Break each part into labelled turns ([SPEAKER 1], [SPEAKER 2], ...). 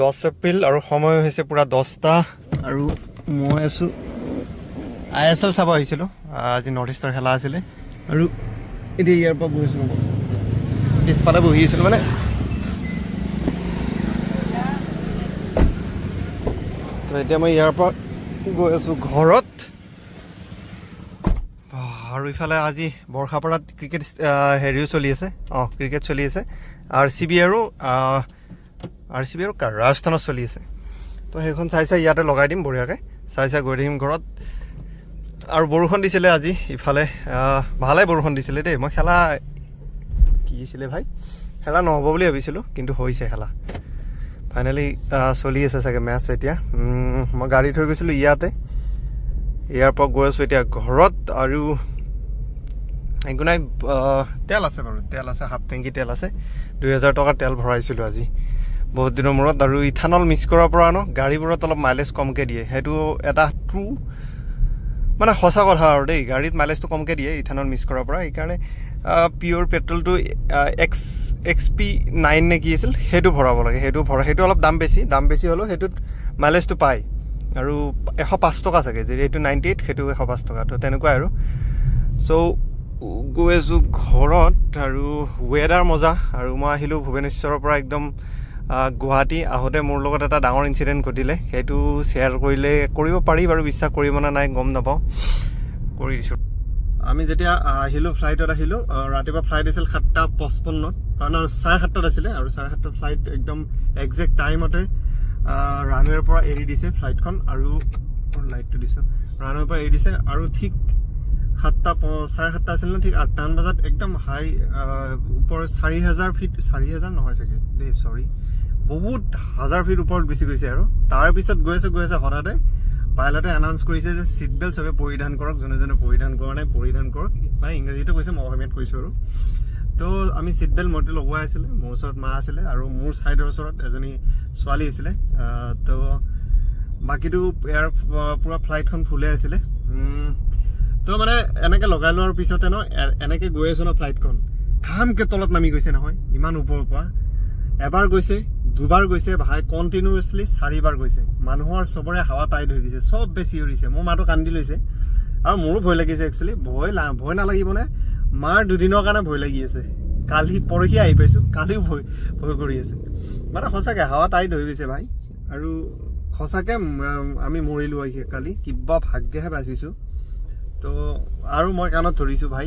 [SPEAKER 1] 10 এপ্ৰিল আৰু সময় হৈছে পুৰা 10টা আৰু মই আছোঁ ISL চাব আহিছিলোঁ। আজি নৰ্থ ইষ্টৰ খেলা আছিলে আৰু এতিয়া ইয়াৰ পৰা বহি আছিলোঁ, পিছফালে বহি আছিলোঁ মানে তো এতিয়া মই ইয়াৰ পৰা গৈ আছোঁ ঘৰত। আৰু ইফালে আজি বৰ্ষাপাৰাত ক্ৰিকেট হেৰিও চলি আছে, ক্ৰিকেট চলি আছে। RCB আৰু ৰাজস্থানত চলি আছে। তো সেইখন চাই ইয়াতে লগাই দিম বঢ়িয়াকৈ, চাই গৈ থাকিম ঘৰত। আৰু বৰষুণ দিছিলে আজি ইফালে, ভালেই বৰষুণ দিছিলে দেই। মই খেলা কি হৈছিলে ভাই, খেলা নহ'ব বুলি ভাবিছিলোঁ কিন্তু হৈছে খেলা ফাইনেলি। চলি আছে চাগে মেটচ এতিয়া। মই গাড়ী থৈ গৈছিলোঁ ইয়াতে, ইয়াৰ পৰা গৈ আছোঁ এতিয়া ঘৰত। আৰু একো নাই, তেল আছে বাৰু, তেল আছে, হাফ টেংকি তেল আছে। 2000 টকাৰ তেল ভৰাইছিলোঁ আজি বহুত দিনৰ মূৰত। আৰু ইথানল মিক্স কৰাৰ পৰা গাড়ীবোৰত অলপ মাইলেজ কমকৈ দিয়ে, সেইটো এটা ট্ৰু মানে সঁচা কথা আৰু দেই। গাড়ীত মাইলেজটো কমকৈ দিয়ে ইথানল মিক্স কৰাৰ পৰা। সেইকাৰণে পিয়'ৰ পেট্ৰলটো XP9 নে কি আছিল সেইটো ভৰাব লাগে। সেইটো অলপ দাম বেছি হ'লেও সেইটোত মাইলেজটো পায়। আৰু 105 টকা চাগে, যদি এইটো 98 সেইটো 105 টকা। তো তেনেকুৱাই আৰু। চ' গৈ আছোঁ ঘৰত আৰু ৱেডাৰ মজা। আৰু মই আহিলোঁ ভুৱনেশ্বৰৰ পৰা একদম গুৱাহাটী। আহোঁতে মোৰ লগত এটা ডাঙৰ ইনচিডেণ্ট ঘটিলে, সেইটো শ্বেয়াৰ কৰিব পাৰি বাৰু, বিশ্বাস কৰিব নে নাই গম নাপাওঁ, কৰি দিছোঁ। আমি যেতিয়া আহিলোঁ, ফ্লাইটত আহিলোঁ, ৰাতিপুৱা ফ্লাইট আছিল 7:55, 7:30 আছিলে। আৰু 7:30 ফ্লাইট একদম একজেক্ট টাইমতে ৰানৱেৰ পৰা এৰি দিছে ফ্লাইটখন। আৰু লাইটটো দিছোঁ, ৰানৱেৰ পৰা এৰি দিছে। আৰু ঠিক 7:30 আছিল ন, ঠিক 8টামান বজাত একদম হাই ওপৰ 4000 ফিট, 4000 নহয় চাগে দেই, চৰি, বহুত হাজাৰ ফিট ওপৰত গুচি গৈছে। আৰু তাৰপিছত গৈ আছে হঠাতে পাইলটে এনাউন্স কৰিছে যে ছিট বেল্ট চবে পৰিধান কৰক, যোনে পৰিধান কৰা নাই পৰিধান কৰক। মানে ইংৰাজীটো কৈছে, মই অসমীয়াত কৈছোঁ আৰু। তো আমি ছিট বেল্ট মোৰটো লগোৱাই আছিলে, মোৰ ওচৰত মা আছিলে আৰু মোৰ ছাইডৰ ওচৰত এজনী ছোৱালী আছিলে। তো বাকীটো পুৰা ফ্লাইটখন ফুলে আছিলে। তো মানে এনেকৈ লগাই লোৱাৰ পিছতে এনেকৈ গৈ আছে ফ্লাইটখন, ধামকৈ তলত নামি গৈছে নহয়, ইমান ওপৰৰ পৰা। এবাৰ গৈছে, দুবাৰ গৈছে, ভাই কণ্টিনিউৱাছলি 4বাৰ গৈছে। মানুহৰ চবৰে হাৱা টাইট হৈ গৈছে, চব বেছি উৰিছে। মোৰ মাটো কান্দি লৈছে আৰু মোৰো ভয় লাগিছে একচুৱেলি। ভয় নালাগিবনে, মাৰ 2 দিনৰ কাৰণে ভয় লাগি আছে। পৰহি আহি পাইছোঁ, কালিও ভয় কৰি আছে। মানে সঁচাকৈ হাৱা টাইট হৈ গৈছে ভাই। আৰু সঁচাকৈ আমি মৰিলোঁ আহি কালি, কিবা ভাগ্যেহে বাচিছোঁ। তো আৰু মই কাণত ধৰিছোঁ ভাই,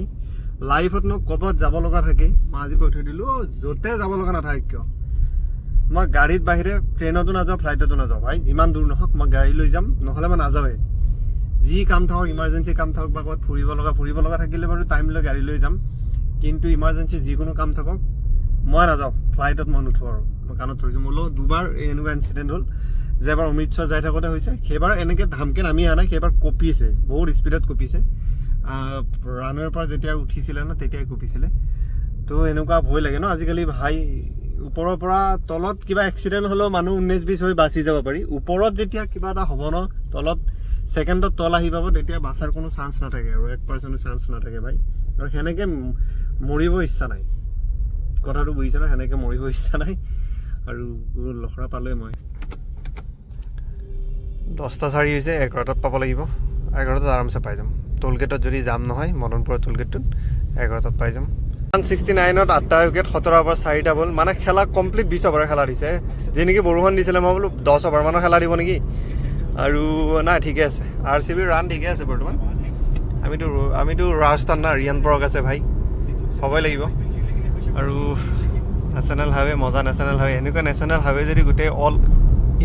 [SPEAKER 1] লাইফত ক'ৰবাত যাব লগা থাকে, মই আজি কৈ থৈ দিলোঁ, য'তে যাব লগা নাথাকে কিয়, মই গাড়ীত বাহিৰে ট্ৰেইনতো নাযাওঁ, ফ্লাইটতো নাযাওঁ ভাই। যিমান দূৰ নহওক মই গাড়ী লৈ যাম, নহ'লে মই নাযাওঁৱে। যি কাম থাকক, ইমাৰ্জেঞ্চি কাম থাকক বা ক'ৰবাত ফুৰিব লগা থাকিলে বাৰু টাইম লৈ গাড়ী লৈ যাম। কিন্তু ইমাৰ্জেঞ্চি যিকোনো কাম থাকক মই নাযাওঁ, ফ্লাইটত মই নুঠোঁ। আৰু মই কাণত ধৰিছোঁ। মোৰ লগত 2বাৰ এনেকুৱা ইনচিডেণ্ট হ'ল, যে এবাৰ অমৃতসৰ যাই থাকোঁতে হৈছে। সেইবাৰ এনেকৈ ধামকৈ নামি অহা নাই, সেইবাৰ কঁপিছে, বহুত স্পীডত কঁপিছে। ৰানৱেৰ পৰা যেতিয়া উঠিছিলে তেতিয়াই কঁপিছিলে। তো এনেকুৱা ভয় লাগে আজিকালি ভাই। ওপৰৰ পৰা তলত কিবা এক্সিডেণ্ট হ'লেও মানুহ 19-20 হৈ বাচি যাব পাৰি। ওপৰত যেতিয়া কিবা এটা হ'ব তলত ছেকেণ্ডত তল আহি পাব, তেতিয়া বাচাৰ কোনো চান্স নাথাকে আৰু 1% চান্স নাথাকে ভাই। আৰু সেনেকৈ মৰিব ইচ্ছা নাই, কথাটো বুজিছে ন, সেনেকৈ মৰিব ইচ্ছা নাই। আৰু লখৰা পালোৱে মই। 10:04 হৈছে, 11টাত পাব লাগিব। 11টাত আৰামছে পাই যাম। টোলগেটত যদি যাম নহয়, মদনপুৰৰ টোলগেটটোত 11টাত পাই যাম। 169ত 8টা উইকেট, 17 অভাৰ 4টা বল। মানে খেলা কমপ্লিট 20 অভাৰ খেলা দিছে। যি নেকি বৰষুণ দিছিলে, মই বোলো 10 অভাৰমানৰ খেলা দিব নেকি। আৰু নাই, ঠিকে আছে। RCB ৰান ঠিকে আছে বৰ্তমান। আমিতো ৰাজস্থান না, ৰিয়ান পৰক আছে ভাই, হ'বই লাগিব। আৰু নেশ্যনেল হাইৱে, মজা নেশ্যনেল হাইৱে। এনেকুৱা নেশ্যনেল হাইৱে যদি গোটেই অল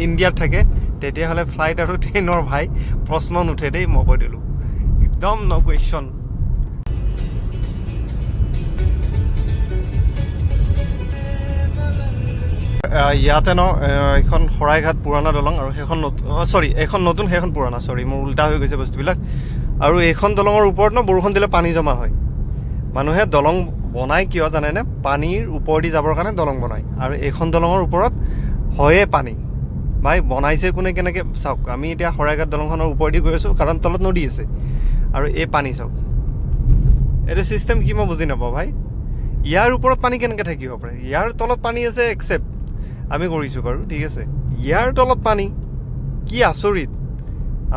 [SPEAKER 1] ইণ্ডিয়াত থাকে, তেতিয়াহ'লে ফ্লাইট আৰু ট্ৰেইনৰ ভাই প্ৰশ্ন নুঠে দেই, মই কৈ দিলোঁ, একদম ন কুৱেশ্যন। ইয়াতে এইখন শৰাইঘাট পুৰণা দলং, আৰু সেইখন এইখন নতুন, সেইখন পুৰণা, মোৰ উল্টা হৈ গৈছে বস্তুবিলাক। আৰু এইখন দলঙৰ ওপৰত বৰষুণ দিলে পানী জমা হয়। মানুহে দলং বনায় কিয় জানেনে? পানীৰ ওপৰেদি যাবৰ কাৰণে দলং বনায়। আৰু এইখন দলঙৰ ওপৰত হয়ে পানী ভাই। বনাইছে কোনে, কেনেকৈ চাওক। আমি এতিয়া শৰাইঘাট দলংখনৰ ওপৰেদি গৈ আছোঁ, কাৰণ তলত নদী আছে। আৰু এই পানী চাওক, এইটো ছিষ্টেম কি মই বুজি নাপাওঁ ভাই। ইয়াৰ ওপৰত পানী কেনেকৈ থাকিব পাৰে? ইয়াৰ তলত পানী আছে, একচেপ্ট আমি কৰিছোঁ বাৰু, ঠিক আছে। ইয়াৰ তলত পানী, কি আচৰিত।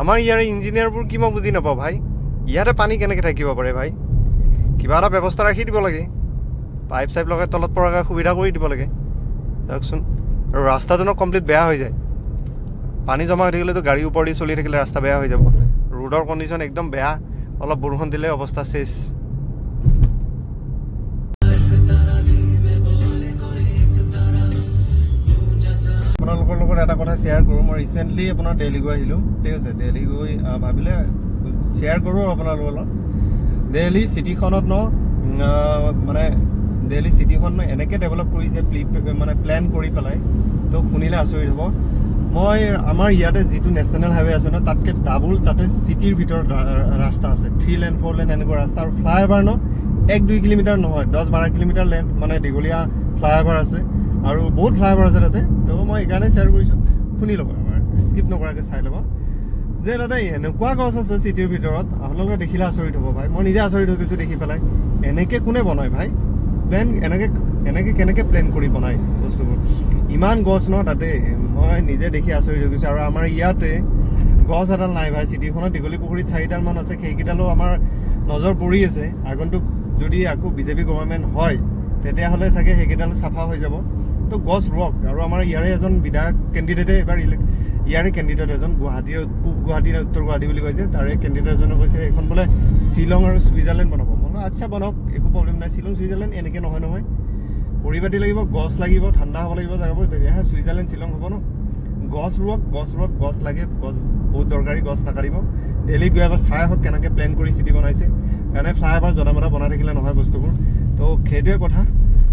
[SPEAKER 1] আমাৰ ইয়াৰে ইঞ্জিনিয়াৰবোৰ কি মই বুজি নাপাওঁ ভাই, ইয়াতে পানী কেনেকৈ থাকিব পাৰে ভাই? কিবা এটা ব্যৱস্থা ৰাখি দিব লাগে, পাইপ চাইপ লগাই তলত পৰাকৈ সুবিধা কৰি দিব লাগে চাওকচোন। আৰু ৰাস্তাজনো কমপ্লিট বেয়া হৈ যায়, পানী জমা হৈ থাকিলেতো গাড়ী ওপৰেদি চলি থাকিলে ৰাস্তা বেয়া হৈ যাব। ৰোডৰ কণ্ডিশ্যন একদম বেয়া, অলপ বৰষুণ দিলে অৱস্থা চেছ। আপোনালোকৰ লগত এটা কথা শ্বেয়াৰ কৰোঁ, মই ৰিচেণ্টলি আপোনাৰ দেলহি গৈ আহিলোঁ, ঠিক আছে। দেলহি গৈ ভাবিলে শ্বেয়াৰ কৰোঁ আপোনালোকৰ লগত। দেলহি চিটিখনত মানে দেলহি চিটিখন এনেকৈ ডেভেলপ কৰিছে, মানে প্লেন কৰি পেলাই, তো শুনিলে আচৰিত হ'ব। মই আমাৰ ইয়াতে যিটো নেশ্যনেল হাইৱে আছে ন, তাতকৈ ডাবুল তাতে চিটিৰ ভিতৰত ৰাস্তা আছে, 3 লেন 4 লেন এনেকুৱা ৰাস্তা। আৰু ফ্লাইঅভাৰ 1-2 কিলোমিটাৰ নহয়, 10-12 কিলোমিটাৰ লেন মানে দীঘলীয়া ফ্লাইঅভাৰ আছে, আৰু বহুত ফ্লাইঅভাৰ আছে তাতে। তো মই এইকাৰণে শ্বেয়াৰ কৰিছোঁ, শুনি ল'ব, আমাৰ স্কিপ নকৰাকৈ চাই ল'ব যে তাতে এনেকুৱা গছ আছে চিটিৰ ভিতৰত, আপোনালোকে দেখিলে আচৰিত হ'ব ভাই। মই নিজে আচৰিত হৈ গৈছোঁ দেখি পেলাই, এনেকৈ কোনে বনায় ভাই? প্লেন এনেকৈ কেনেকৈ প্লেন কৰি বনায় বস্তুবোৰ? ইমান গছ তাতে, মই নিজে দেখি আচৰিত হৈ গৈছোঁ। আৰু আমাৰ ইয়াতে গছ এডাল নাই ভাই। চিটিখনত দীঘলী পুখুৰীত 4ডালমান আছে, সেইকেইডালো আমাৰ নজৰ পৰি আছে। আগন্তুক যদি আকৌ বিজেপি গভৰ্ণমেণ্ট হয়, তেতিয়াহ'লে চাগে সেইকেইডাল চাফা হৈ যাব। তো গছ ৰুৱক। আৰু আমাৰ ইয়াৰে এজন বিধায়ক কেণ্ডিডেটে এবাৰ ইয়াৰে কেণ্ডিডেট এজন গুৱাহাটীৰ পূব গুৱাহাটী উত্তৰ গুৱাহাটী বুলি কৈছে, তাৰে কেণ্ডিডেট এজনে কৈছে এইখন বোলে শ্বিলং আৰু ছুইজাৰলেণ্ড বনাব। মই আচ্ছা বনাওক, একো প্ৰব্লেম নাই। শ্বিলং ছুইজাৰলেণ্ড এনেকৈ নহয়, পৰিপাতি লাগিব, গছ লাগিব, ঠাণ্ডা হ'ব লাগিব জেগাবোৰ, তেতিয়াহে ছুইজাৰলেণ্ড শ্বিলং হ'ব ন। গছ ৰুৱক, গছ লাগে, গছ বহুত দৰকাৰী, গছ নাকাটিব। দেলহিত গৈ এবাৰ চাই আহক কেনেকৈ প্লেন কৰি চিটি বনাইছে, কাৰণে ফ্লাইঅভাৰ জনামতা বনাই থাকিলে নহয় বস্তুবোৰ। তো সেইটোৱে কথা।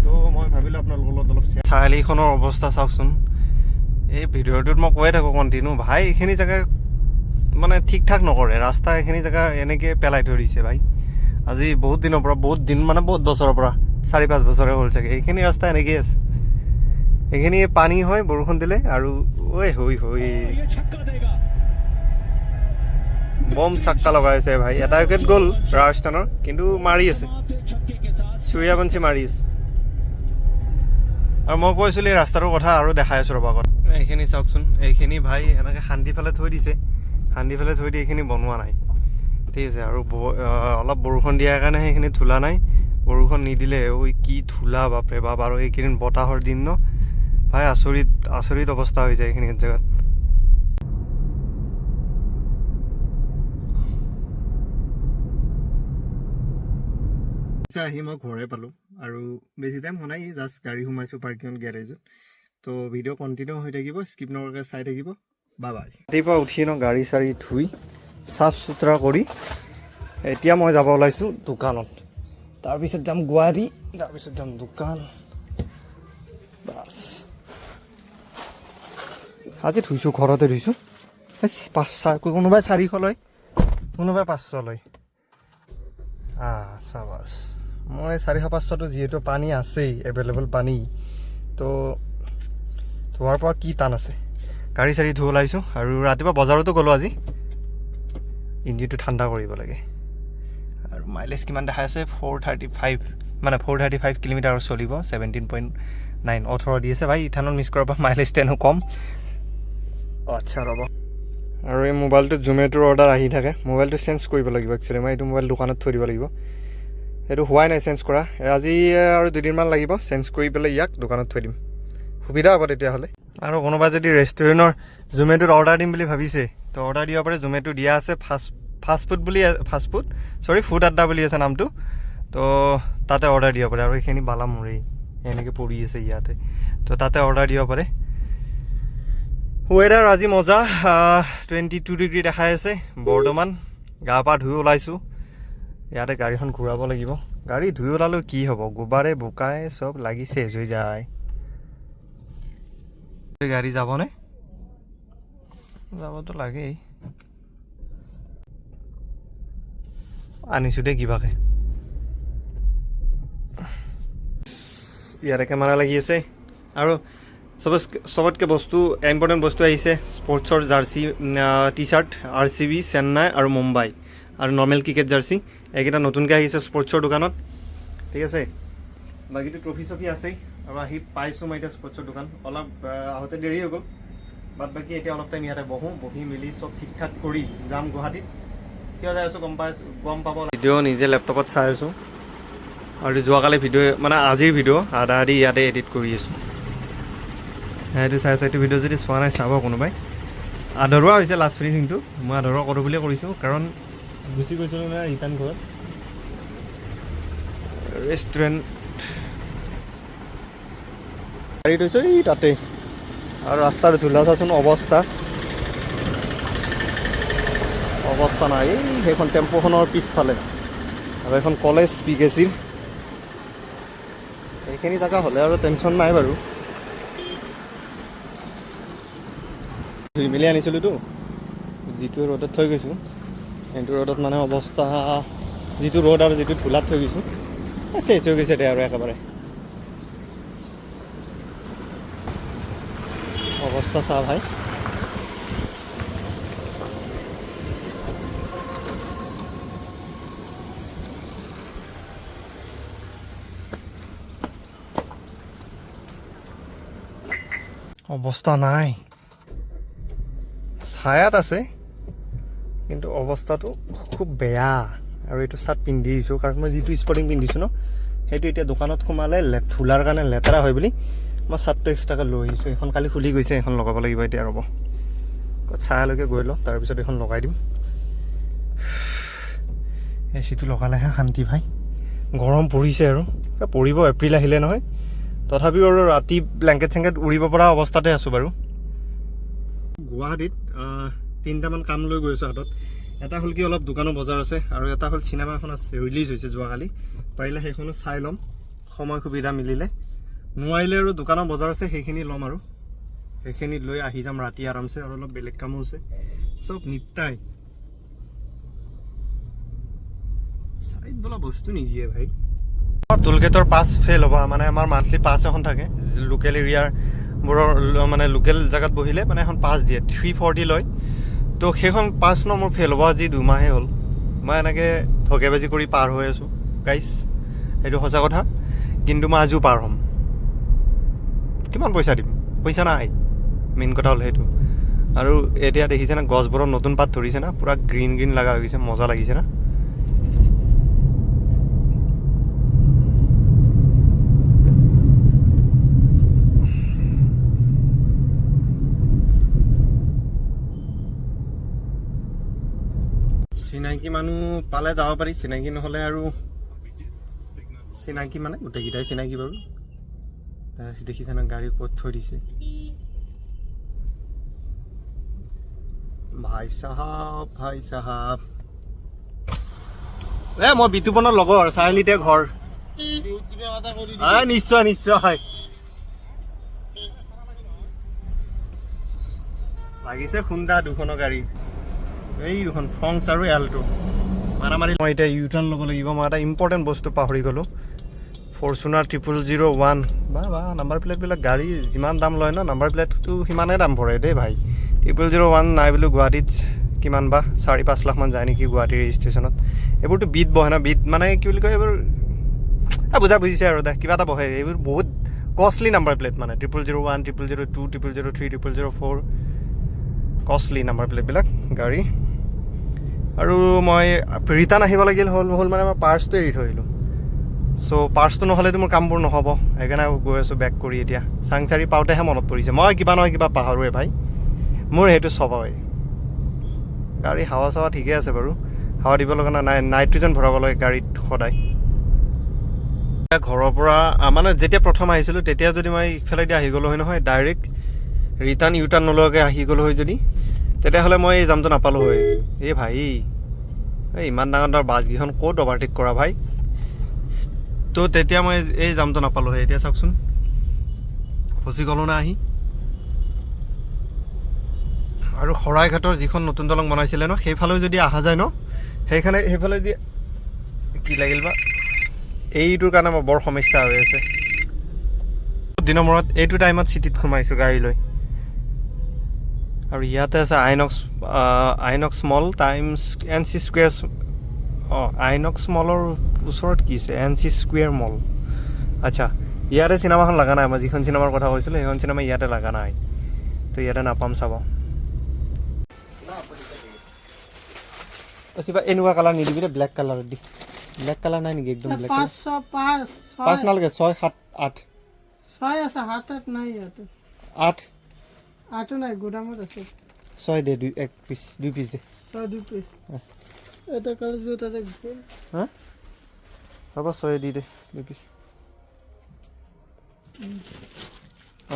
[SPEAKER 1] তো মই ভাবিলোঁ আপোনালোকৰ লগত অলপ চাৰিআলিখনৰ অৱস্থা চাওকচোন। এই ভিডিঅ'টোত মই কৈয়ে থাকোঁ কণ্টিনিউ, ভাই এইখিনি জেগা মানে ঠিক ঠাক নকৰে ৰাস্তা, এইখিনি জেগা এনেকৈ পেলাই থৈ দিছে ভাই। আজি বহুত দিনৰ পৰা, বহুত বছৰৰ পৰা, 4-5 বছৰে হ'ল চাগে, এইখিনি ৰাস্তা এনেকেই আছে। এইখিনি পানী হয় বৰষুণ দিলে, আৰু বম চাক্কা লগাইছে ভাই। এটা উইকেট গ'ল ৰাজস্থানৰ, কিন্তু মাৰি আছে, সূৰ্যবংশী মাৰি আছে। আৰু মই কৈছিলোঁ এই ৰাস্তাটোৰ কথা, আৰু দেখাই আছোঁ ৰ'ব আগত। এইখিনি চাওকচোন, এইখিনি ভাই এনেকৈ খান্দি পেলাই থৈ দিছে, দি এইখিনি বনোৱা নাই, ঠিক আছে। আৰু অলপ বৰষুণ দিয়াৰ কাৰণে সেইখিনি ধূলা নাই, বৰষুণ নিদিলে কি ধূলা বাপৰে বাপ। আৰু এইকেইদিন বতাহৰ দিন ন ভাই, আচৰিত অৱস্থা হৈ যায় এইখিনি জেগাত। আহি মই ঘৰে পালোঁ, আৰু বেছি টাইম হোৱা নাই, জাষ্ট গাড়ী সোমাইছোঁ পাৰ্কিঙত, গেৰেজত। তো ভিডিঅ' কণ্টিনিউ হৈ থাকিব, স্কিপ নকৰাকৈ চাই থাকিব। বাই। ৰাতিপুৱা উঠি গাড়ী চাড়ী ধুই চাফ চুতৰা কৰি এতিয়া মই যাব ওলাইছোঁ দোকানত। তাৰপিছত যাম গুৱাহাটী, তাৰপিছত যাম দোকান, বাছ। আজি ধুইছোঁ, ঘৰতে ধুইছোঁ। কোনোবাই 400 লয়, কোনোবাই 500 লয়। চাবাছ, মই 400-500টো যিহেতু পানী আছেই, এভেইলেবল পানী, তো ধোৱাৰ পৰা কি টান আছে। গাড়ী চাড়ী ধুই ওলাইছোঁ। আৰু ৰাতিপুৱা বজাৰতো গ'লোঁ আজি, ইঞ্জিনটো ঠাণ্ডা কৰিব লাগে। আৰু মাইলেজ কিমান দেখাই আছে? 435 কিলোমিটাৰ চলিব, 17.9, 18 দি আছে ভাই। ইথানল মিক্স কৰাৰ পৰা মাইলেজ 10 কম। আচ্ছা ৰ'ব। আৰু এই মোবাইলটোত জমেটোৰ অৰ্ডাৰ আহি থাকে, মোবাইলটো চেঞ্জ কৰিব লাগিব একচুৱেলি। মই এইটো মোবাইল দোকানত থৈ দিব লাগিব, সেইটো হোৱাই নাই চেঞ্জ কৰা। আজি আৰু 2দিনমান লাগিব, চেঞ্জ কৰি পেলাই ইয়াক দোকানত থৈ দিম, সুবিধা হ'ব তেতিয়াহ'লে। আৰু কোনোবাই যদি ৰেষ্টুৰেণ্টৰ জমেটোত অৰ্ডাৰ দিম বুলি ভাবিছে, তো অৰ্ডাৰ দিব পাৰে। জমেটো দিয়া আছে, ফুড আড্ডা বুলি আছে নামটো, তো তাতে অৰ্ডাৰ দিব পাৰে। আৰু এইখিনি বালা মৰেই এনেকৈ পৰি আছে ইয়াতে, তো তাতে অৰ্ডাৰ দিব পাৰে। ৱেডাৰ আজি মজা, 22 ডিগ্ৰী দেখাই আছে বৰ্তমান। গা পা ধুই ওলাইছোঁ, ইয়াতে গাড়ীখন ঘূৰাব লাগিব। গাড়ী ধুই ওলালেও কি হ'ব, গোবাৰে বোকাই চব লাগি চেজ হৈ যায়। গাড়ী যাবনে? যাবতো লাগেই। আনিছোঁ দেই কিবাকে, ইয়াতে কেমেৰা লাগি আছে। আৰু চবতকৈ ইম্পৰ্টেণ্ট বস্তু আহিছে, স্পৰ্টছৰ jersey, T shirt, RCB, Chennai আৰু মুম্বাই, আৰু নৰ্মেল ক্ৰিকেট জাৰ্চি, এইকেইটা নতুনকৈ আহিছে স্পৰ্টছৰ দোকানত, ঠিক আছে। বাকীটো ট্ৰফি চফি আছেই। আৰু আহি পাইছোঁ মই এতিয়া স্পৰ্টছৰ দোকান, অলপ আহোঁতে দেৰি হৈ গ'ল, বাদ বাকী এতিয়া অলপ টাইম ইয়াতে বহি মেলি চব ঠিক ঠাক কৰি যাম গুৱাহাটীত। কিয় যাই আছোঁ গম পাব। ভিডিঅ' নিজে লেপটপত চাই আছোঁ আৰু যোৱাকালি ভিডিঅ' মানে আজিৰ ভিডিঅ' আধা আধি ইয়াতে এডিট কৰি আছোঁ। সেইটো চাই এইটো ভিডিঅ' যদি চোৱা নাই চাব কোনোবাই। আধৰুৱা হৈছে লাষ্ট ফিনিচিংটো, মই আধৰুৱা কৰোঁ বুলিয়ে কৰিছোঁ, কাৰণ গুচি গৈছিলোঁ নহয় ৰিটাৰ্ণ ঘৰত। ৰেষ্টুৰেণ্ট গাড়ী থৈছোঁ এই তাতে, আৰু ৰাস্তাৰ ধূলা চাচোন অৱস্থা নাই। এই সেইখন টেম্পুখনৰ পিছফালে আৰু এখন কলেজ PKCৰ এইখিনি জেগা হ'লে আৰু টেনশ্যন নাই বাৰু। ধুই মেলি আনিছিলোঁতো, যিটো ৰ'দত থৈ গৈছোঁ সেইটো ৰ'দত মানে অৱস্থা, যিটো ৰ'দ আৰু যিটো ধূলাত থৈ গৈছোঁ চেচ হৈ গৈছে দে আৰু একেবাৰে অৱস্থা চা ভাই। অৱস্থা নাই, ছায়াত আছে কিন্তু অৱস্থাটো খুব বেয়া। আৰু এইটো চাৰ্ট পিন্ধি আহিছোঁ কাৰণ মই যিটো স্পৰ্টিং পিন্ধিছোঁ ন সেইটো এতিয়া দোকানত সোমালে ধূলাৰ কাৰণে লেতেৰা হয় বুলি মই চাৰ্টটো এক্সট্ৰাকৈ লৈ আহিছোঁ। এখন কালি খুলি গৈছে, এখন লগাব লাগিব এতিয়া। ৰ'ব ছায়ালৈকে গৈ লওঁ, তাৰপিছত এখন লগাই দিম। এই সিটো লগালেহে শান্তি ভাই। গৰম পৰিছে আৰু পৰিব, এপ্ৰিল আহিলে নহয়। তথাপিও আৰু ৰাতি ব্লেংকেট চেংকেট উৰিব পৰা অৱস্থাতে আছোঁ বাৰু। গুৱাহাটীত 3টামান কাম লৈ গৈছোঁ হাতত। এটা হ'ল কি অলপ দোকানৰ বজাৰ আছে, আৰু এটা হ'ল চিনেমা এখন আছে, ৰিলিজ হৈছে যোৱাকালি। পাৰিলে সেইখনো চাই ল'ম সময় সুবিধা মিলিলে। নোৱাৰিলে আৰু দোকানৰ বজাৰ আছে সেইখিনি ল'ম, আৰু সেইখিনি লৈ আহি যাম ৰাতি আৰামছে। আৰু অলপ বেলেগ কামো আছে, চব নিপটাই। চাইড বোলা বস্তু নিদিয়ে ভাই। টোলগেটৰ পাছ ফেইল হ'ব, মানে আমাৰ মান্থলি পাছ এখন থাকে লোকেল এৰিয়াবোৰৰ, মানে লোকেল জেগাত বহিলে মানে এখন পাছ দিয়ে, 340 লয়। তো সেইখন পাছ ন মোৰ ফেইল হ'ব আজি 2 মাহে হ'ল। মই এনেকৈ ধকেবাজি কৰি পাৰ হৈ আছোঁ গাইছ, সেইটো সঁচা কথা। কিন্তু মই আজিও পাৰ হ'ম। কিমান পইচা দিম, পইচা নাই, মেইন কথা হ'ল সেইটো। আৰু এতিয়া দেখিছে না গছবোৰত নতুন পাত ধৰিছে না, পূৰা গ্ৰীণ গ্ৰীণ লগা হৈ গৈছে, মজা লাগিছে না। চিনাকি মানুহ পালে যাব পাৰি, চিনাকি নহ'লে আৰু চিনাকি মানে গোটেইকেইটাই চিনাকি বাৰু। দেখিছে না গাড়ী ক'ত থৈ দিছে ভাই চাহাব। মই বিতুপনৰ লগৰ, চাৰিআলিতে ঘৰ। নিশ্চয় লাগিছে খুন্দা দুখনৰ গাড়ী, এই দুখন ফ্ৰংক্স আৰু এল্টো মাৰামাৰি। মই এতিয়া ইউটাৰ্ণ ল'ব লাগিব। মই এটা ইম্পৰ্টেণ্ট বস্তু পাহৰি গ'লোঁ, ফৰ্চুনাৰ 001। বা নাম্বাৰ প্লেটবিলাক গাড়ী যিমান দাম লয় ন, নাম্বাৰ প্লেটটো সিমানেই দাম ভৰে দেই ভাই। 001 নাই বোলো গুৱাহাটীত কিমান বা 4-5 লাখমান যায় নেকি গুৱাহাটী ৰেজিষ্ট্ৰেশ্যনত। এইবোৰতো বিট বহে ন, বিট মানে কি বুলি কয় এইবোৰ, বুজিছে আৰু দে, কিবা এটা বহে। এইবোৰ বহুত কষ্টলি নাম্বাৰ প্লেট, মানে 001, 002, 003, 004 কষ্টলি নাম্বাৰ প্লেটবিলাক গাড়ী। আৰু মই ৰিটাৰ্ণ আহিব লাগিল, হ'ল মানে মই পাৰ্চটো এৰি থৈ আহিলোঁ। চ' পাৰ্চটো নহ'লেতো মোৰ কামবোৰ নহ'ব, সেইকাৰণে গৈ আছোঁ বেক কৰি। এতিয়া চাংচাৰি পাওঁতেহে মনত পৰিছে, মই কিবা নহয় কিবা পাহৰোৱে ভাই, মোৰ সেইটো স্বভাৱে। গাড়ী হাৱা চাৱা ঠিকে আছে বাৰু, হাৱা দিব লগা নাই, নাইট্ৰজেন ভৰাব লাগে গাড়ীত সদায়। ঘৰৰ পৰা মানে যেতিয়া প্ৰথম আহিছিলোঁ তেতিয়া যদি মই ইফালেদি আহি গ'লোঁ হয় নহয়, ডাইৰেক্ট ৰিটাৰ্ণ ইউটাৰ্ণ নলোৱাকৈ আহি গ'লোঁ হয় যদি, তেতিয়াহ'লে মই এই জামটো নাপালোঁ হয়। এই ভাই এই ইমান ডাঙৰ বাছকেইখন ক'ত অভাৰটেক কৰা ভাই। তো তেতিয়া মই এই জামটো নাপালোঁ হয়। এতিয়া চাওকচোন ফচি গ'লোঁ না আহি। আৰু শৰাইঘাটৰ যিখন নতুন দলং বনাইছিলে ন, সেইফালেও যদি অহা যায় ন, সেইফালে যদি কি লাগিল বা, এইটোৰ কাৰণে মোৰ বৰ সমস্যা হৈ আছে। দিনৰ মূৰত এইটো টাইমত চিটিত সোমাইছোঁ গাড়ী লৈ। আৰু ইয়াতে আছে আইনক্স মল টাইমছ NC স্কুৱেৰ। আইনক্স মলৰ ওচৰত কি আছে, NC স্কুৱেৰ মল। আচ্ছা, ইয়াতে চিনেমাখন লগা নাই, মই যিখন চিনেমাৰ কথা কৈছিলোঁ সেইখন চিনেমা ইয়াতে লগা নাই। তো ইয়াতে নাপাম চাব শিৱা এনেকুৱা কালাৰ নিদিবি দে ব্লেক কালাৰত দি ব্লেক কালাৰ নাই নেকি একদম ব্লেক 5 নালাগে 6 7 8
[SPEAKER 2] 6 আছে 7 8 নাই ইয়াতে
[SPEAKER 1] 8
[SPEAKER 2] 8 নাই গোদামত আছে
[SPEAKER 1] 6 দে 2 পিস দে
[SPEAKER 2] 6 2 পিস এটা কালার জোতা দেখ
[SPEAKER 1] হ্যাঁ হ'ব 6 দি দে 2 পিস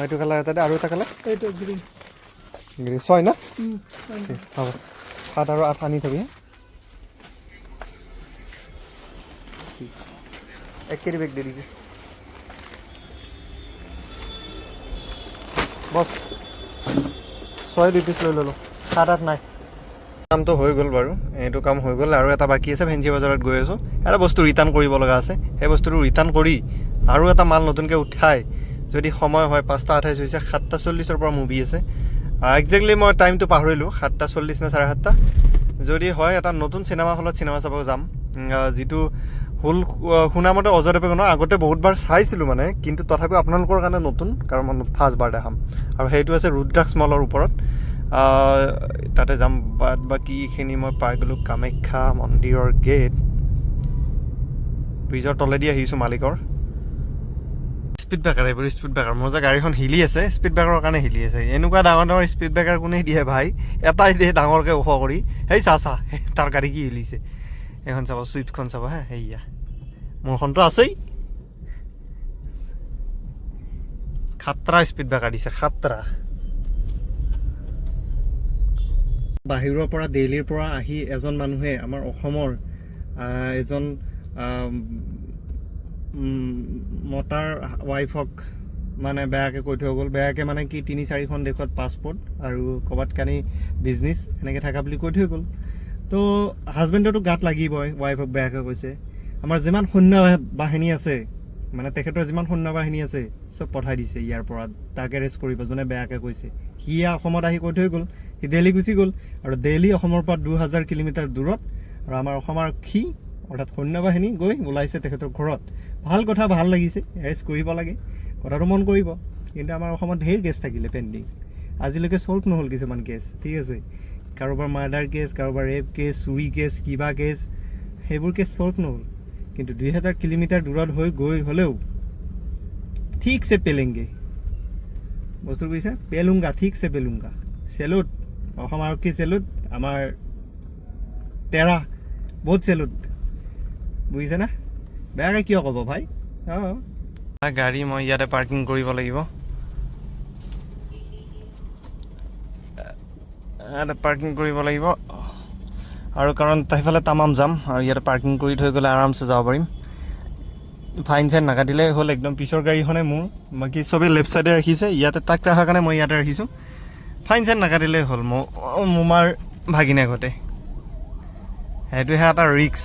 [SPEAKER 1] এইটো কালাৰ এটা দে আৰু এটা কালাৰ
[SPEAKER 2] এইটো গ্ৰীন
[SPEAKER 1] 6 না হ'ব 7 আৰু 8 আনি থবি 1 কেজি বেগ দে দিছে বস 6 2 পিস লৈ ললো 7 8 নাই কামটো হৈ গ'ল বাৰু এইটো কাম হৈ গ'ল আৰু এটা বাকী আছে ফেঞ্চি বজাৰত গৈ আছোঁ এটা বস্তু ৰিটাৰ্ণ কৰিব লগা আছে সেই বস্তুটো ৰিটাৰ্ণ কৰি আৰু এটা মাল নতুনকৈ উঠাই যদি সময় হয় 5টা 28 হৈছে 7টা 40ৰ পৰা মুভি আছে একজেক্টলি মই টাইমটো পাহৰিলোঁ 7টা 40 নে 7:30 যদি হয় এটা নতুন চিনেমা হলত চিনেমা চাব যাম যিটো হ'ল শুনামতে অজয় দেৱগনৰ আগতে বহুতবাৰ চাইছিলোঁ মানে কিন্তু তথাপিও আপোনালোকৰ কাৰণে নতুন কাৰণ মই ফাৰ্ষ্টবাৰ দেখাম আৰু সেইটো আছে ৰুদ্ৰাক্ষ মলৰ ওপৰত তাতে যাম বাদ বাকীখিনি মই পাই গ'লোঁ কামাখ্যা মন্দিৰৰ গেট ব্ৰিজৰ তলেদি আহিছোঁ মালিকৰ স্পীড ব্ৰেকাৰ এইবোৰ স্পীড ব্ৰেকাৰ মোৰ যে গাড়ীখন হিলি আছে স্পীড ব্ৰেকাৰৰ কাৰণে হিলি আছে এনেকুৱা ডাঙৰ ডাঙৰ স্পীড ব্ৰেকাৰ কোনে দিয়ে ভাই এটাই দিয়ে ডাঙৰকৈ ওখ কৰি সেই চা তাৰ গাড়ী কি হিলিছে এখন চাব চুইফ্টখন চাব হা সেয়া মোৰখনতো আছেই খাতৰা স্পীড ব্ৰেকাৰ দিছে খাতৰা বাহিৰৰ পৰা দিল্লীৰ পৰা আহি এজন মানুহে আমাৰ অসমৰ এজন মতাৰ ৱাইফক মানে বেয়াকৈ কৈ থৈ গ'ল বেয়াকৈ মানে কি 3-4খন দেশত পাছপৰ্ট আৰু ক'ৰবাত কানি বিজনেছ এনেকৈ থকা বুলি কৈ থৈ গ'ল তো হাজবেণ্ডৰতো গাত লাগিবই ৱাইফক বেয়াকৈ কৈছে আমাৰ যিমান সৈন্য বাহিনী আছে মানে তেখেতৰ যিমান সৈন্য বাহিনী আছে চব পঠাই দিছে ইয়াৰ পৰা তাক এৰেষ্ট কৰিব যোনে বেয়াকৈ কৈছে সি অসমত আহি কৈ থৈ গ'ল সি দিল্লী গুচি গ'ল আৰু দিল্লী অসমৰ পৰা 2000 কিলোমিটাৰ দূৰত আৰু আমাৰ অসম আৰক্ষী অৰ্থাৎ সৈন্য বাহিনী গৈ ওলাইছে তেখেতৰ ঘৰত ভাল কথা ভাল লাগিছে এৰেষ্ট কৰিব লাগে কথাটো মন কৰিব কিন্তু আমাৰ অসমত ঢেৰ কেছ থাকিলে পেণ্ডিং আজিলৈকে ছল্ভ নহ'ল কিছুমান কেছ ঠিক আছে কাৰোবাৰ মাৰ্ডাৰ কেছ কাৰোবাৰ ৰেপ কেছ চুৰি কেছ কিবা কেছ সেইবোৰ কেছ ছল্ভ নহ'ল কিন্তু 2000 কিলোমিটাৰ দূৰত হৈ গৈ হ'লেও ঠিকছে পেলেংগে বস্তু বুজিছে পেলুংগা ঠিকছে পেলুংগা চেলুট অসম আৰক্ষী চেলুট আমাৰ তেৰা বহুত চেলুট বুজিছে না বেয়াকৈ কিয় ক'ব ভাই গাড়ী মই ইয়াতে পাৰ্কিং কৰিব লাগিব ইয়াতে পাৰ্কিং কৰিব লাগিব আৰু কাৰণ সেইফালে তামাম যাম আৰু ইয়াতে পাৰ্কিং কৰি থৈ গ'লে আৰামছে যাব পাৰিম ফাইন চাইন নাকাটিলে হ'ল একদম পিছৰ গাড়ীখনে মোৰ বাকী চবেই লেফ্ট চাইডে ৰাখিছে ইয়াতে তাক ৰখাৰ কাৰণে মই ইয়াতে ৰাখিছোঁ ফাইন চাইন নাকাটিলেই হ'ল মোমাৰ ভাগিনে ঘতে সেইটোহে এটা ৰিক্স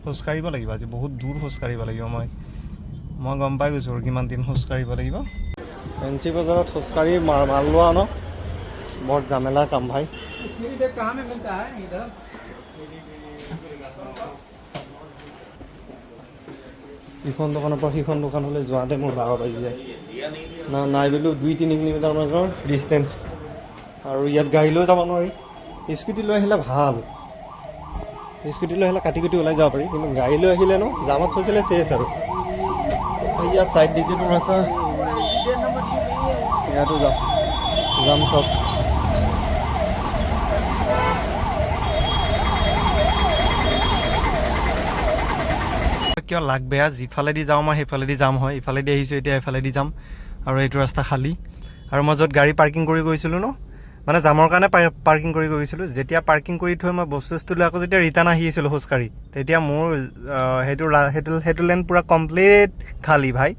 [SPEAKER 1] খোজকাঢ়িব লাগিব আজি বহুত দূৰ খোজকাঢ়িব লাগিব মই গম পাই গৈছোঁ আৰু কিমান দিন খোজকাঢ়িব লাগিব ফেঞ্চি বজাৰত খোজকাঢ়ি মাল লোৱা ন বৰ জামেলাৰ কাম ভাই ইখন দোকানৰ পৰা সিখন দোকানলৈ যোৱাতে মোৰ 12 বাজি যায় নাই বোলো 2-3 কিলোমিটাৰ মাজৰ ডিষ্টেঞ্চ আৰু ইয়াত গাড়ী লৈ যাব নোৱাৰি স্কুটি লৈ আহিলে ভাল স্কুটি লৈ আহিলে কাটি ওলাই যাব পাৰি কিন্তু গাড়ী লৈ আহিলে ন জামত ফচিলে চেছ আৰু ইয়াত চাইড ডিজিটো আছে ইয়াতো যাম চব কিয় লাগ বেয়া যিফালেদি যাওঁ মই সেইফালেদি যাম হয় ইফালেদি আহিছোঁ এতিয়া এইফালেদি যাম আৰু এইটো ৰাস্তা খালী আৰু মই য'ত গাড়ী পাৰ্কিং কৰি গৈছিলোঁ ন মানে জামৰ কাৰণে পাৰ্কিং কৰি গৈছিলোঁ যেতিয়া পাৰ্কিং কৰি থৈ মই বস্তু লৈ আকৌ যেতিয়া ৰিটাৰ্ণ আহি আছিলোঁ খোজকাঢ়ি তেতিয়া মোৰ সেইটো লেন পূৰা কমপ্লিট খালী ভাই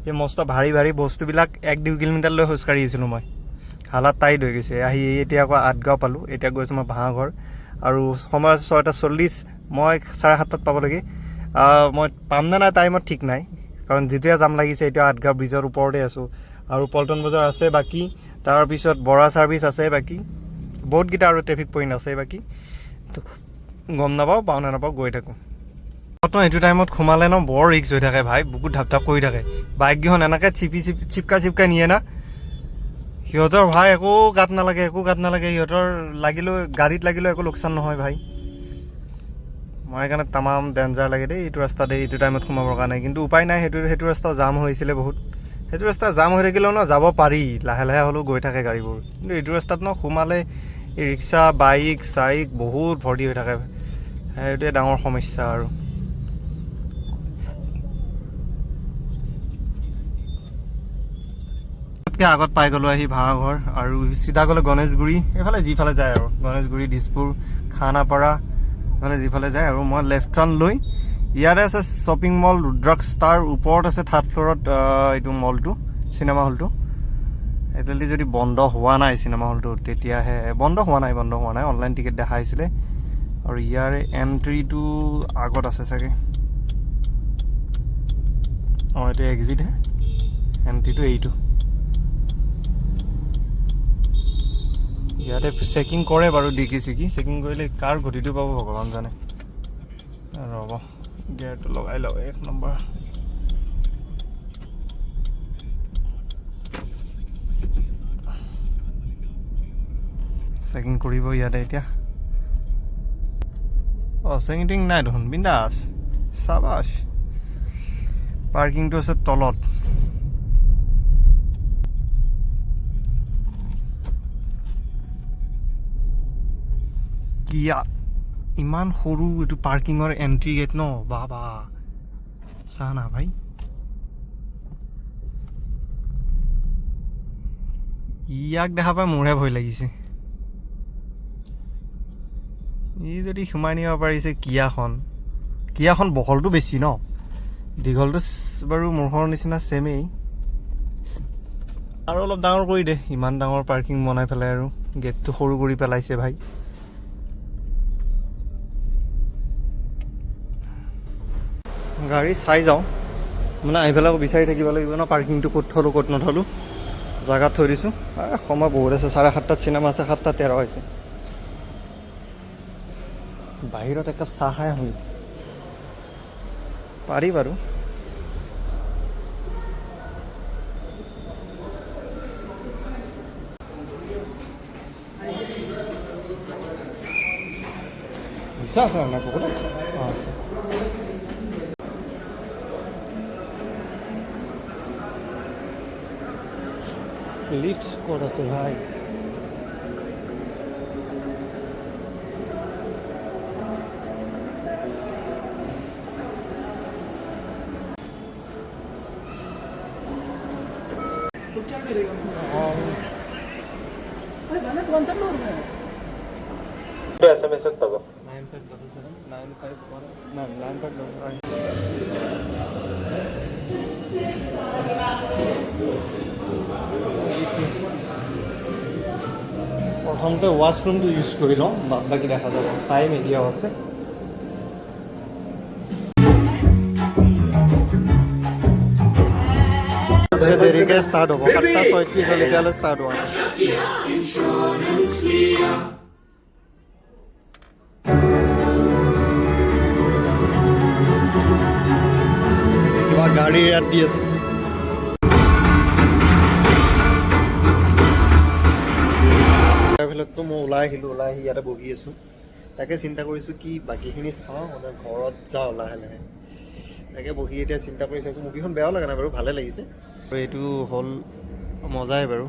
[SPEAKER 1] এই মস্ত ভাৰী বস্তুবিলাক 1-2 কিলোমিটাৰ লৈ খোজকাঢ়ি আহিছিলোঁ মই হালাত টাইট হৈ গৈছে আহি এতিয়া আকৌ 8 গাঁও পালোঁ এতিয়া গৈছোঁ মই ভাঙাঘৰ আৰু সময় 6:40 মই 7:30 পাব লাগে মই পাম নে নাই টাইমত ঠিক নাই কাৰণ যেতিয়া জাম লাগিছে এতিয়া 8 গাঁও ব্ৰিজৰ ওপৰতে আছোঁ আৰু পল্টন বজাৰ আছে বাকী তাৰপিছত বৰা ছাৰ্ভিচ আছে বাকী বহুতকেইটা আৰু ট্ৰেফিক পইণ্ট আছে বাকী তো গম নাপাওঁ পাওঁ নে নাপাওঁ গৈ থাকোঁ ন এইটো টাইমত সোমালে ন বৰ ৰিক্স হৈ থাকে ভাই, বুকুত ধাপ ধাপ কৰি থাকে। বাইককেইখন এনেকৈ চিপকাই নিয়ে না। সিহঁতৰ ভাই একো গাত নালাগে সিহঁতৰ লাগিলেও গাড়ীত লাগিলেও একো লোকচান নহয় ভাই। মই সেইকাৰণে তামাম ডেঞ্জাৰ লাগে দেই এইটো ৰাস্তাত এইটো টাইমত সোমাবৰ কাৰণে। কিন্তু উপায় নাই, সেইটো ৰাস্তা জাম হৈছিলে বহুত। সেইটো ৰাস্তা জাম হৈ থাকিলেও ন যাব পাৰি, লাহে লাহে হ'লেও গৈ থাকে গাড়ীবোৰ। কিন্তু এইটো ৰাস্তাত ন সোমালে এই ৰিক্সা বাইক চাইক বহুত ভৰ্তি হৈ থাকে, সেইটোৱে ডাঙৰ সমস্যা আৰু। আগত পাই গ'লোঁ আহি ভাঙাঘৰ, আৰু চিধা গ'লে গণেশগুৰি, এইফালে যিফালে যায় আৰু গণেশগুৰি, দিছপুৰ, খানাপাৰা, মানে যিফালে যায়। আৰু মই লেফ্ট টাৰ্ণ লৈ ইয়াতে আছে শ্বপিং মল ৰুদ্ৰাক্স, তাৰ ওপৰত আছে 3rd ফ্ল'ৰত এইটো মলটো, চিনেমা হলটো। এইফালেদি যদি বন্ধ হোৱা নাই চিনেমা হলটো তেতিয়াহে, বন্ধ হোৱা নাই, অনলাইন টিকেট দেখাইছিলে। আৰু ইয়াৰে এণ্ট্ৰিটো আগত আছে চাগে, অঁ এইটো এক্সিটহে, এণ্ট্ৰিটো এইটো। ইয়াতে চেকিং কৰে বাৰু, ডিকি চেকিং কৰিলে কাৰ গতিটো পাব ভগৱান জানে। ৰ'ব গিয়াৰটো লগাই লওঁ 1 নম্বৰ। চেকিং কৰিব ইয়াতে এতিয়া। অঁ চেকিং নাই দেখোন, বিন্দাছ, চাবাছ। পাৰ্কিংটো আছে তলত। কিয়া ইমান সৰু এইটো পাৰ্কিঙৰ এণ্ট্ৰি গেট ন, বাবা চা না ভাই। ইয়াক দেখা পাই মোৰহে ভয় লাগিছে। ই যদি সোমাই নিব পাৰিছে কিয়াখন বহলটো বেছি ন, দীঘলটো বাৰু মোৰখনৰ নিচিনা ছেমেই, আৰু অলপ ডাঙৰ কৰি দে। ইমান ডাঙৰ পাৰ্কিং বনাই পেলাই আৰু গেটটো সৰু কৰি পেলাইছে ভাই। গাড়ী চাই যাওঁ, মানে আহি পেলাই বিচাৰি থাকিব লাগিব ন পাৰ্কিংটো ক'ত থলোঁ ক'ত নথলোঁ। জেগাত থৈ দিছোঁ, সময় বহুত আছে, 7:30 চিনেমা আছে, 7:13 হৈছে। বাহিৰত একাপ চাহ খাই আহোঁ পাৰি বাৰু। আছে নাই পকৰা? অঁ আছে। লিফ্ট ক'ত আছে ভাই? SMS পাব 9577 প্ৰথমতে ৱাছৰুমটো ইউজ কৰি লওঁ, বাদ বাকী দেখা যাব। টাইম এতিয়াও আছে। দেৰিকৈ ষ্টাৰ্ট হ'ব, 7:36 হ'ল, এতিয়ালৈ ষ্টাৰ্ট হোৱা নাই। কিবা গাড়ী ইয়াত দি আছে। তাৰপিছততো মই ওলাই আহি ইয়াতে বহি আছোঁ। তাকে চিন্তা কৰিছোঁ কি বাকীখিনি চাওঁ মানে ঘৰত যাওঁ লাহে লাহে। তাকে বহি এতিয়া চিন্তা কৰি চাইছোঁ। মুভিখন বেয়াও লগা নাই বাৰু, ভালে লাগিছে। আৰু এইটো হ'ল মজাই বাৰু,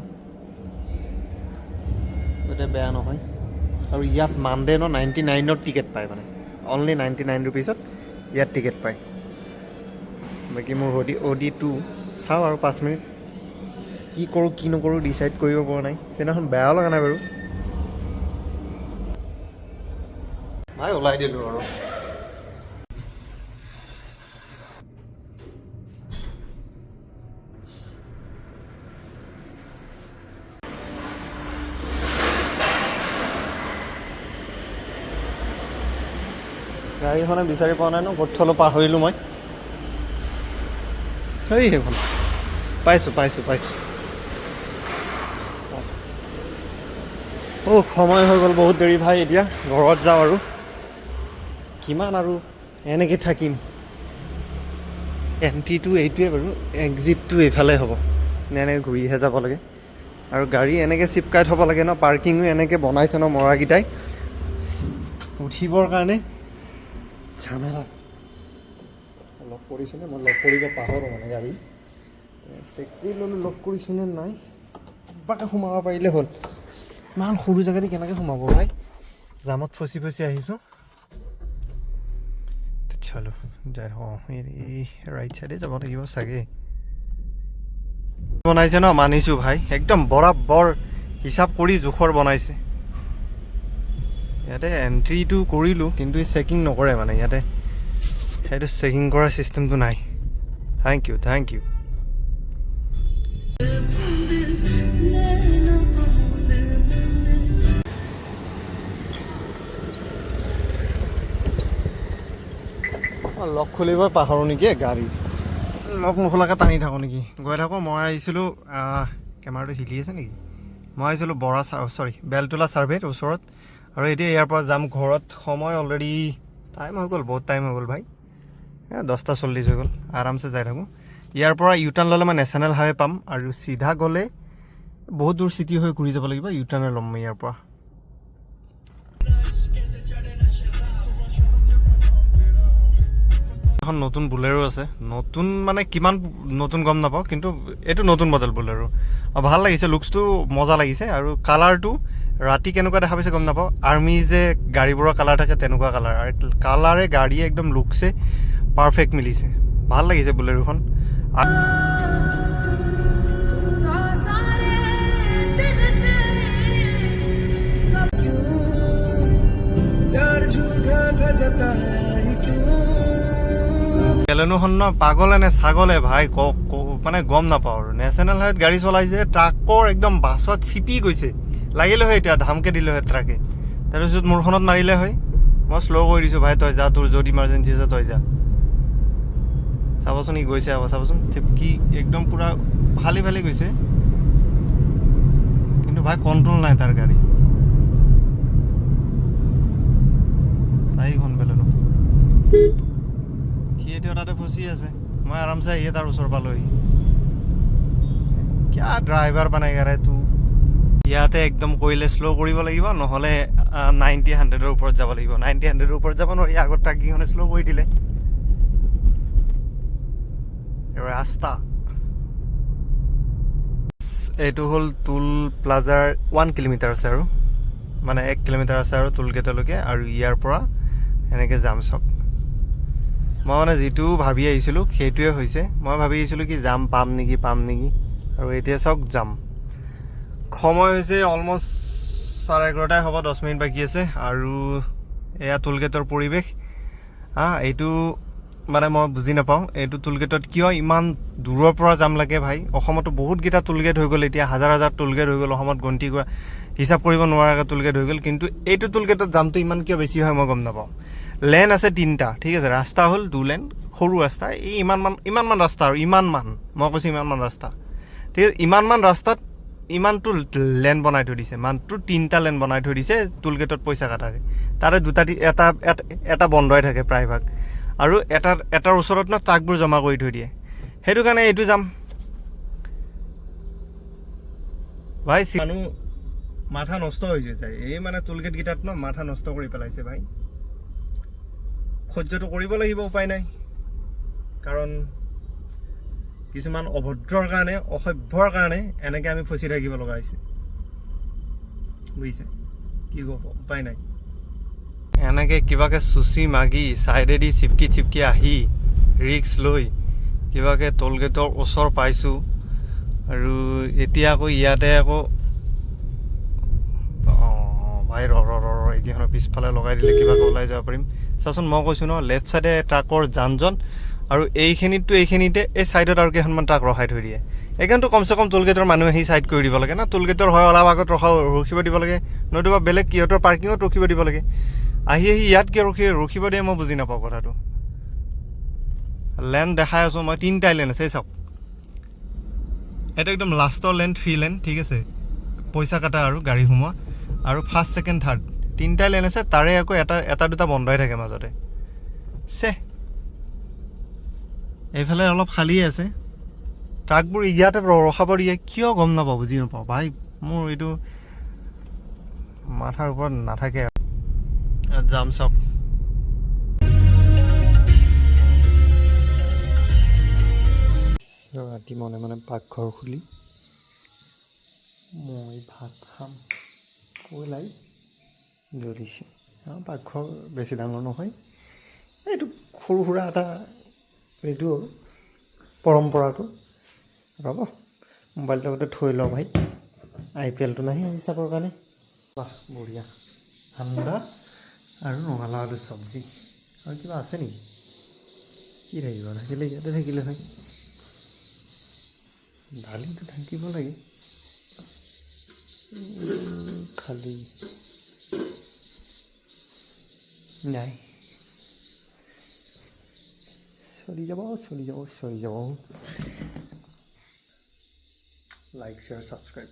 [SPEAKER 1] গতিকে বেয়া নহয়। আৰু ইয়াত মানডে ন 99ত টিকেট পায়, মানে অনলি 99 ৰুপিজত ইয়াত টিকেট পায়। বাকী মোৰ অডি 2 চাওঁ আৰু 5 মিনিট কি কৰোঁ কি নকৰোঁ ডিচাইড কৰিব পৰা নাই। সেইদিনাখন বেয়াও লগা নাই বাৰু, ভাই ওলাই দিলোঁ আৰু। গাড়ীখনে বিচাৰি পোৱা নাই ন, ক'ত থলোঁ পাহৰিলোঁ মই। সেই সেইখন পাইছোঁ। সময় হৈ গ'ল বহুত দেৰি ভাই, এতিয়া ঘৰত যাওঁ আৰু কিমান আৰু এনেকৈ থাকিম। এণ্ট্ৰিটো এইটোৱে বাৰু, এক্সিটটো এইফালে হ'ব নে এনেকৈ ঘূৰিহে যাব লাগে। আৰু গাড়ী এনেকৈ চিপকাই থ'ব লাগে ন, পাৰ্কিঙো এনেকৈ বনাইছে ন মৰাকেইটাই, উঠিবৰ কাৰণে ঝামেলা। লক কৰিছোঁনে, মই লক কৰিব পাহৰোঁ মানে গাড়ী, চেক কৰি ল'লোঁ লক কৰিছোঁনে নাই। কিবাকৈ সোমাব পাৰিলে হ'ল। ইমান সৰু জেগাতে কেনেকৈ সোমাব ভাই, জামত ফচি ফচি আহিছোঁ। চলো যাই, অঁ এই ৰাইট চাইডে যাব লাগিব চাগে। বনাইছে ন, মানিছোঁ ভাই, একদম বৰাবৰ হিচাপ কৰি জোখৰ বনাইছে। ইয়াতে এণ্ট্ৰিটো কৰিলোঁ কিন্তু চেকিং নকৰে মানে ইয়াতে, সেইটো চেকিং কৰা ছিষ্টেমটো নাই। Thank you, thank you. Lock খুলিব পাহৰোঁ নেকি গাড়ী, লক নোখোলাকৈ টানি থাকোঁ নেকি। গৈ থাকোঁ। মই আহিছিলোঁ, কেমেৰাটো হিলি আছে নেকি, মই আহিছিলোঁ বেলতলা ছাৰ্ভেত ওচৰত, আৰু এতিয়া ইয়াৰ পৰা যাম ঘৰত। সময় অলৰেডি টাইম হৈ গ'ল, বহুত টাইম হৈ গ'ল ভাই, 10:40 হৈ গ'ল। আৰামছে যাই থাকোঁ। ইয়াৰ পৰা ইউটাৰ্ণ ল'লে মই নেশ্যনেল হাইৱে পাম, আৰু চিধা গ'লে বহুত দূৰ চিটি হৈ ঘূৰি যাব লাগিব। ইউটাৰ্ণে ল'ম মই ইয়াৰ পৰা। এখন নতুন বুলেৰো আছে, নতুন মানে কিমান নতুন গম নাপাওঁ, কিন্তু এইটো নতুন মডেল বুলেৰো। ভাল লাগিছে, লুকছটো মজা লাগিছে, আৰু কালাৰটো ৰাতি কেনেকুৱা দেখা পাইছে গম নাপাওঁ। আৰ্মি যে গাড়ীবোৰৰ কালাৰ থাকে তেনেকুৱা কালাৰ, আৰু কালাৰে গাড়ীয়ে একদম লুকছে পাৰফেক্ট মিলিছে। ভাল লাগিছে বুলেৰোখন। বেলেনোখন ন পাগলে নে ছাগলে ভাই, মানে গম নাপাওঁ আৰু। নেশ্যনেল হাইৱেত গাড়ী চলাইছে, ট্ৰাকৰ একদম বাছত চিপি গৈছে, লাগিলে হয় এতিয়া ধামকে দিলে হয় ট্ৰাকে, তাৰপিছত মোৰখনত মাৰিলে হয়। মই শ্ল' কৰি দিছোঁ, ভাই তই যা, তোৰ য'ত ইমাৰ্জেঞ্চি আছে তই যা। চাবচোন ই গৈছে আকৌ, চাবচোন চিপকি একদম পূৰা ফালি ফালি গৈছে, কিন্তু ভাই কণ্ট্ৰল নাই তাৰ গাড়ী। চাৰিখন বেলেনো, সি এতিয়া তাতে ফচি আছে। মই আৰামছে আহিয়ে তাৰ ওচৰ পালোহি। কিয়া ড্ৰাইভাৰ বনাইগা ৰে তোৰ। ইয়াতে একদম কৰিলে শ্ল' কৰিব লাগিব, নহ'লে 90-100ৰ ওপৰত যাব লাগিব। 90-100ৰ ওপৰত যাব নোৱাৰি, আগত ট্ৰাককেইখনে শ্ল' কৰি দিলে। ৰাস্তা এইটো হ'ল টুল প্লাজাৰ 1 কিলোমিটাৰ আছে, আৰু মানে 1 কিলোমিটাৰ আছে আৰু টুল গেটলৈকে, আৰু ইয়াৰ পৰা এনেকৈ যাম চব। মই মানে যিটো ভাবি আহিছিলোঁ সেইটোৱে হৈছে। মই ভাবি আহিছিলোঁ কি যাম পাম নেকি, আৰু এতিয়া চাওক যাম। সময় হৈছে অলমষ্ট 11:30 হ'ব, 10 মিনিট বাকী আছে। আৰু এয়া টুল গেটৰ পৰিৱেশ। এইটো মানে মই বুজি নাপাওঁ, এইটো টুল গেটত কিয় ইমান দূৰৰ পৰা যাম লাগে ভাই। অসমতো বহুতকেইটা টুল গেট হৈ গ'ল, এতিয়া হাজাৰ হাজাৰ টুল গেট হৈ গ'ল অসমত, গন্তি কৰা হিচাপ কৰিব নোৱাৰাকৈ টুল গেট হৈ গ'ল। কিন্তু এইটো টুল গেটত জামটো ইমান কিয় বেছি হয় মই গম নাপাওঁ। লেন আছে 3টা, ঠিক আছে, ৰাস্তা হ'ল 2 লেন, সৰু ৰাস্তা। এই ইমানমান ৰাস্তা, আৰু মই কৈছোঁ ইমানমান ৰাস্তা, ঠিক আছে। ইমানমান ৰাস্তাত ইমানটো লেন বনাই থৈ দিছে, মাত্ৰ 3টা লেন বনাই থৈ দিছে টুল গেটত পইচা কাটাকে। তাৰে এটা বন্ধই থাকে প্ৰায়ভাগ, আৰু এটাৰ ওচৰত ন ট্ৰাকবোৰ জমা কৰি থৈ দিয়ে। সেইটো কাৰণে এইটো যাম ভাই। মানুহ মাথা নষ্ট হৈ যায়, এই মানে টুল গেটকেইটাত ন মাথা নষ্ট কৰি পেলাইছে ভাই। সহ্যটো কৰিব লাগিব, উপায় নাই, কাৰণ কিছুমান অভদ্ৰৰ কাৰণে, অসভ্যৰ কাৰণে এনেকৈ আমি ফচি থাকিব লগা হৈছে, বুজিছে। কি ক'ব, উপায় নাই। এনেকৈ কিবাকৈ চুচি মাগি ছাইডেদি চিপকি আহি ৰিক্স লৈ কিবাকৈ ট'ল গেটৰ ওচৰ পাইছোঁ। আৰু এতিয়া আকৌ ইয়াতে আকৌ ভাই এইকেইখনৰ পিছফালে লগাই দিলে কিবাকৈ ওলাই যাব পাৰিম। চাচোন, মই কৈছোঁ ন লেফ্ট চাইডে ট্ৰাকৰ যান, আৰু এইখিনিতে এই ছাইডত আৰু কেইখনমান ট্ৰাক ৰখাই থৈ দিয়ে। এইকাৰণেতো কমচে কম টুল গেটৰ মানুহে আহি ছাইড কৰি দিব লাগে না। টুল গেটৰ হয় অলপ আগত ৰখিব দিব লাগে, নতুবা বেলেগ সিহঁতৰ পাৰ্কিঙত ৰখিব দিব লাগে। আহি ইয়াত কিয় ৰখিব দিয়ে মই বুজি নাপাওঁ কথাটো। লেন দেখাই আছোঁ মই, 3টাই লেন আছে চাওক। এইটো একদম লাষ্টৰ লেন, 3 লেন, ঠিক আছে, পইচা কাটা আৰু গাড়ী সোমোৱা, আৰু ফাৰ্ষ্ট, ছেকেণ্ড, থাৰ্ড 3টাই লেন আছে। তাৰে আকৌ এটা দুটা বন্ধই থাকে মাজতে। এইফালে অলপ খালীয়ে আছে ট্ৰাকবোৰ ইয়াতে ৰখাব দিয়ে কিয় গম নাপাওঁ বুজি নাপাওঁ ভাই মোৰ এইটো মাথাৰ ওপৰত নাথাকে আৰু যাম চাওক ৰাতি মনে মনে পাকঘৰ খুলি মই ভাত খাম লাই জ্বলিছে পাকঘৰ বেছি ডাঙৰ নহয় এইটো সৰু সুৰা এটা এইটো পৰম্পৰাটো ৰ'ব মোবাইলটো আগতে থৈ লওঁ ভাই IPLটো নাহি আজি চাবৰ কাৰণে বাহ বঢ়িয়া আন্দা আৰু ৰঙালাও আলু চব্জি আৰু কিবা আছে নেকি কি থাকিব থাকিলে ইয়াতে থাকিলে হয় দালিটো থাকিব লাগে খালি নাই চলি যাব লাইক শ্বেয়াৰ ছাবস্ক্ৰাইব